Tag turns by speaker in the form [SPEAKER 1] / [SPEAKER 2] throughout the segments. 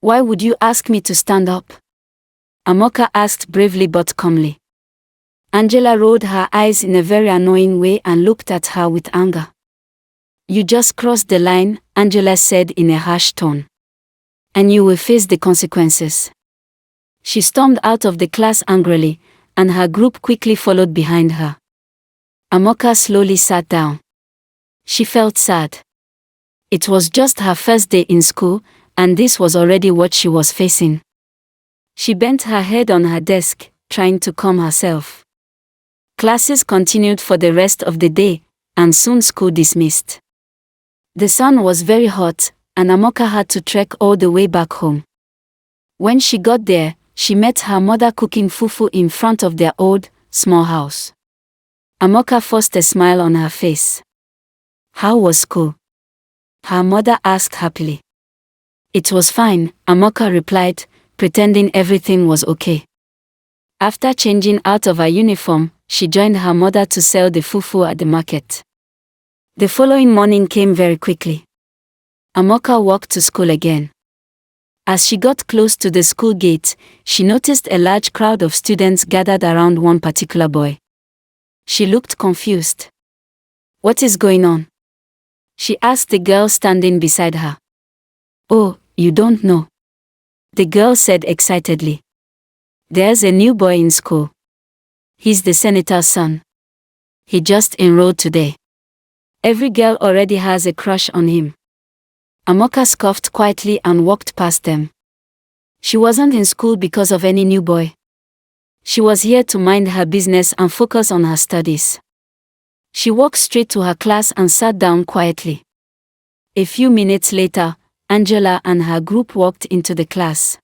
[SPEAKER 1] Why would you ask me to stand up? Amoka asked bravely but calmly. Angela rolled her eyes in a very annoying way and looked at her with anger. You just crossed the line, Angela said in a harsh tone. And you will face the consequences. She stormed out of the class angrily, and her group quickly followed behind her. Amoka slowly sat down. She felt sad. It was just her first day in school, and this was already what she was facing. She bent her head on her desk, trying to calm herself. Classes continued for the rest of the day, and soon school dismissed. The sun was very hot, and Amoka had to trek all the way back home. When she got there, she met her mother cooking fufu in front of their old, small house. Amoka forced a smile on her face. How was school? Her mother asked happily. It was fine, Amoka replied, pretending everything was okay. After changing out of her uniform, she joined her mother to sell the fufu at the market. The following morning came very quickly. Amoka walked to school again. As she got close to the school gate, she noticed a large crowd of students gathered around one particular boy. She looked confused. What is going on? She asked the girl standing beside her. Oh, you don't know? The girl said excitedly. There's a new boy in school. He's the senator's son. He just enrolled today. Every girl already has a crush on him. Amoka scoffed quietly and walked past them. She wasn't in school because of any new boy. She was here to mind her business and focus on her studies. She walked straight to her class and sat down quietly. A few minutes later, Angela and her group walked into the class.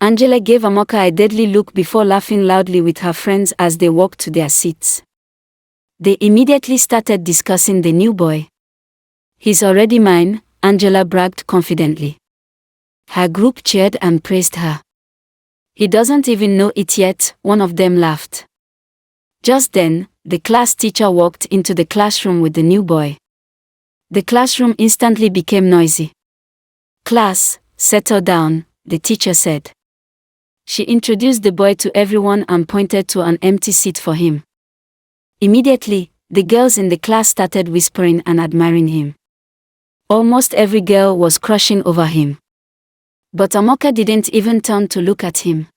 [SPEAKER 1] Angela gave Amoka a deadly look before laughing loudly with her friends as they walked to their seats. They immediately started discussing the new boy. He's already mine, Angela bragged confidently. Her group cheered and praised her. He doesn't even know it yet, one of them laughed. Just then, the class teacher walked into the classroom with the new boy. The classroom instantly became noisy. Class, settle down, the teacher said. She introduced the boy to everyone and pointed to an empty seat for him. Immediately, the girls in the class started whispering and admiring him. Almost every girl was crushing over him. But Amoka didn't even turn to look at him.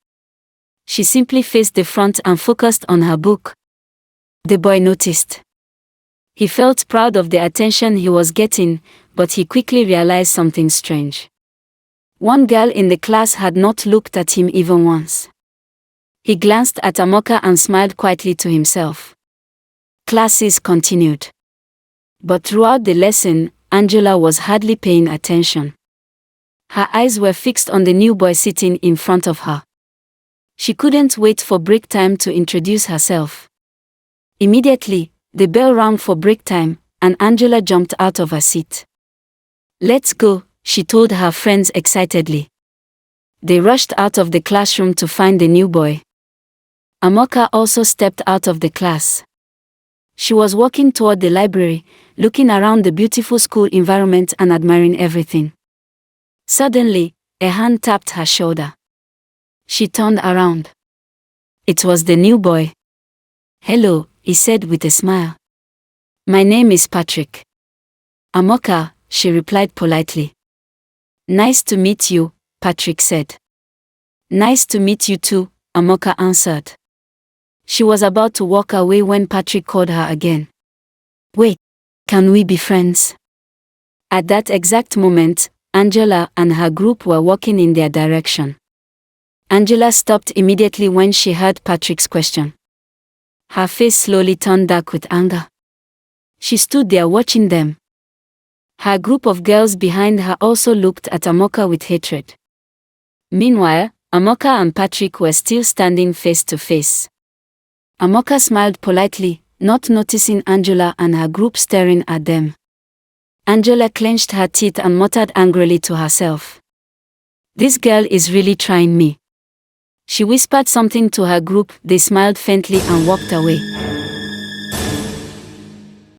[SPEAKER 1] She simply faced the front and focused on her book. The boy noticed. He felt proud of the attention he was getting, but he quickly realized something strange. One girl in the class had not looked at him even once. He glanced at Amoka and smiled quietly to himself. Classes continued. But throughout the lesson, Angela was hardly paying attention. Her eyes were fixed on the new boy sitting in front of her. She couldn't wait for break time to introduce herself. Immediately, the bell rang for break time, and Angela jumped out of her seat. Let's go, she told her friends excitedly. They rushed out of the classroom to find the new boy. Amoka also stepped out of the class. She was walking toward the library, looking around the beautiful school environment and admiring everything. Suddenly, a hand tapped her shoulder. She turned around. It was the new boy. Hello, he said with a smile. My name is Patrick. Amoka, she replied politely. Nice to meet you, Patrick said. Nice to meet you too, Amoka answered. She was about to walk away when Patrick called her again. Wait, can we be friends? At that exact moment, Angela and her group were walking in their direction. Angela stopped immediately when she heard Patrick's question. Her face slowly turned dark with anger. She stood there watching them. Her group of girls behind her also looked at Amoka with hatred. Meanwhile, Amoka and Patrick were still standing face to face. Amoka smiled politely, not noticing Angela and her group staring at them. Angela clenched her teeth and muttered angrily to herself. This girl is really trying me. She whispered something to her group, they smiled faintly and walked away.